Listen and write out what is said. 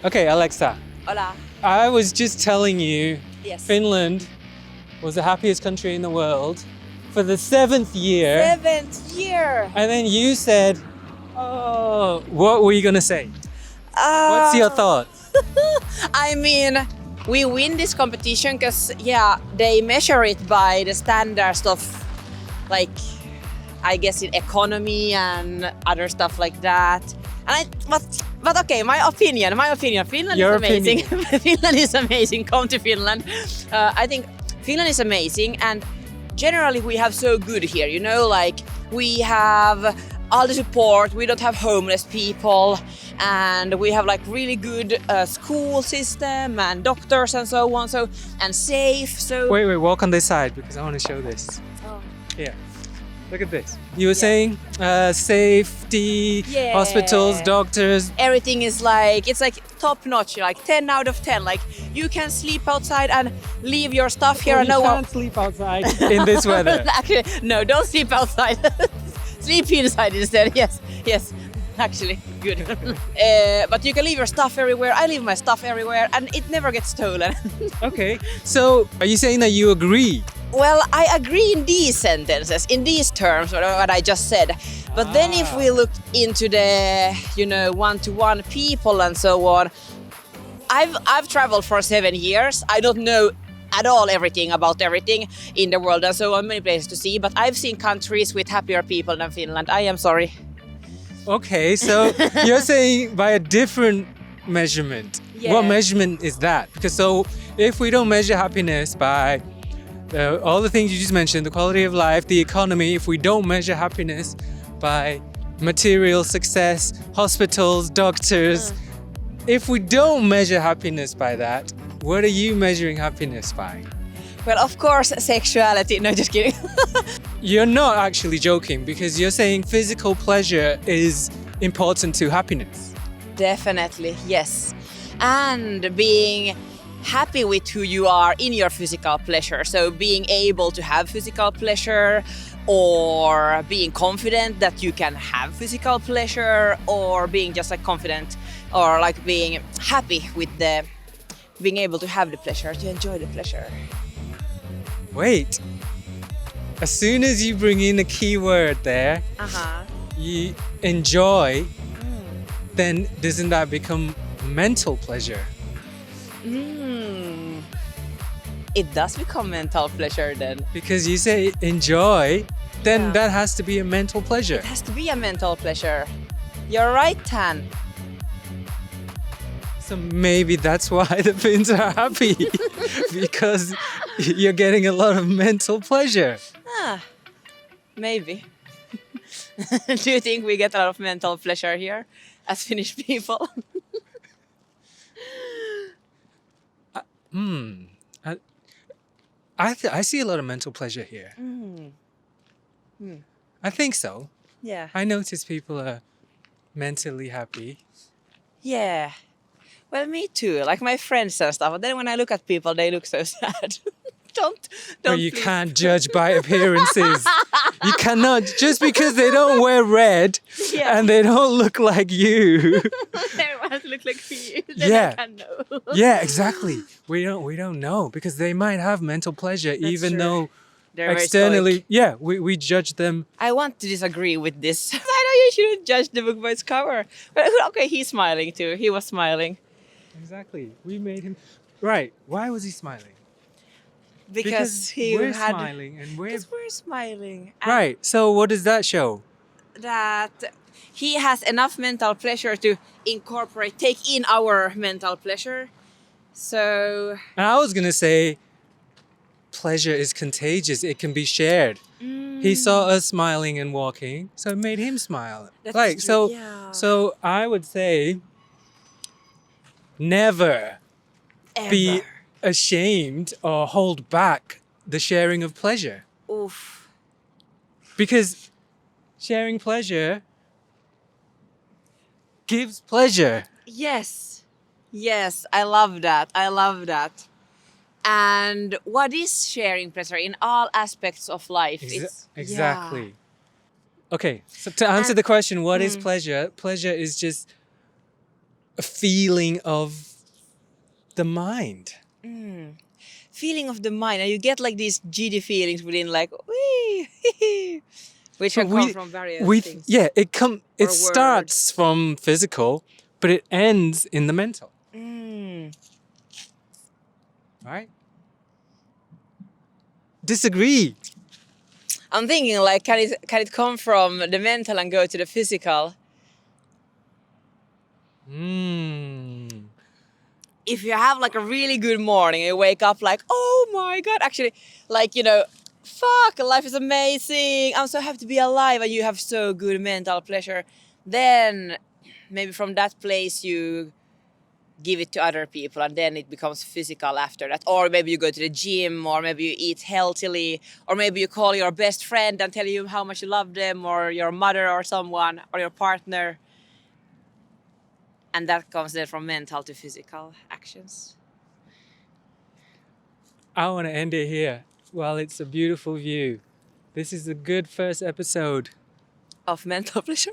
Okay, Alexa, Hola. I was just telling you Yes. Finland was the happiest country in the world for the 7th year. 7th year. And then you said, oh, what were you going to say? What's your thoughts? I mean, we win this competition because, they measure it by the standards of, like, I guess, in economy and other stuff like that. But okay, my opinion. Finland Your is amazing. Finland is amazing. Come to Finland. I think Finland is amazing, and generally we have so good here. You know, like we have all the support. We don't have homeless people, and we have like really good school system and doctors and so on. So and safe. So Wait, walk on this side because I want to show this. Oh. Here, look at this. You were saying safety, Yeah. hospitals, doctors. Everything is like, it's like top notch, like 10 out of 10. Like you can sleep outside and leave your stuff here and you no one. can't sleep outside in this weather. Actually, no, don't sleep outside. Sleep inside instead. Yes, actually, good. But you can leave your stuff everywhere. I leave my stuff everywhere and it never gets stolen. Okay, so are you saying that you agree? Well, I agree in these sentences, in these terms, what I just said. But then if we look into the, one-to-one people and so on, I've traveled for 7 years. I don't know at all everything about everything in the world and so on, many places to see, but I've seen countries with happier people than Finland. I am sorry. Okay, so you're saying by a different measurement. Yeah. What measurement is that? Because so if we don't measure happiness by all the things you just mentioned, the quality of life, the economy, if we don't measure happiness by material success, hospitals, doctors, if we don't measure happiness by that, what are you measuring happiness by? Well, of course, sexuality. No, just kidding. You're not actually joking because you're saying physical pleasure is important to happiness. Definitely, yes. And being happy with who you are in your physical pleasure. So being able to have physical pleasure, or being confident that you can have physical pleasure, or being just like confident, or like being happy with being able to have the pleasure, to enjoy the pleasure. Wait, as soon as you bring in a key word there, you enjoy, then doesn't that become mental pleasure? It does become mental pleasure then. Because you say enjoy, then Yeah. that has to be a mental pleasure. It has to be a mental pleasure. You're right, Tan. So maybe that's why the Finns are happy, because you're getting a lot of mental pleasure. Maybe. Do you think we get a lot of mental pleasure here as Finnish people? I see a lot of mental pleasure here. I think so. Yeah. I notice people are mentally happy. Yeah. Well, me too. Like my friends and stuff. But then when I look at people, they look so sad. Don't. But you please. can't judge by appearances. You cannot, just because they don't wear red Yeah. and they don't look like you. Everyone look like you. Then Yeah. I can know. Yeah, exactly. We don't know because they might have mental pleasure even true. though They're very externally, stoic. we judge them. I want to disagree with this. I know you shouldn't judge the book by its cover. But okay, he's smiling too. He was smiling. Exactly. We made him right. Why was he smiling? Because he we're had. smiling and we're Because we're smiling. And right. So what does that show? that he has enough mental pleasure to take in our mental pleasure. So And I was gonna say, pleasure is contagious. It can be shared. He saw us smiling and walking, so it made him smile. That's like true, so, yeah. so I would say, never be ever. ashamed or hold back the sharing of pleasure, Oof. because sharing pleasure gives pleasure. Yes. Yes, I love that. I love that. And what is sharing pleasure in all aspects of life? Exactly. Okay, so to answer the question, what is pleasure? Pleasure is just a feeling of the mind. Feeling of the mind, and you get like these giddy feelings within, like wee, which can come from various things. Yeah, it Or starts from physical, but it ends in the mental. Right? Disagree. I'm thinking, like, can it come from the mental and go to the physical? If you have like a really good morning, you wake up like, oh my god, actually, like, fuck, life is amazing, I'm so happy to be alive, and you have so good mental pleasure, then maybe from that place you give it to other people, and then it becomes physical after that. Or maybe you go to the gym, or maybe you eat healthily, or maybe you call your best friend and tell you how much you love them, or your mother or someone, or your partner. And that comes then from mental to physical actions. I want to end it here. Well, it's a beautiful view. This is a good first episode. Of mental pleasure.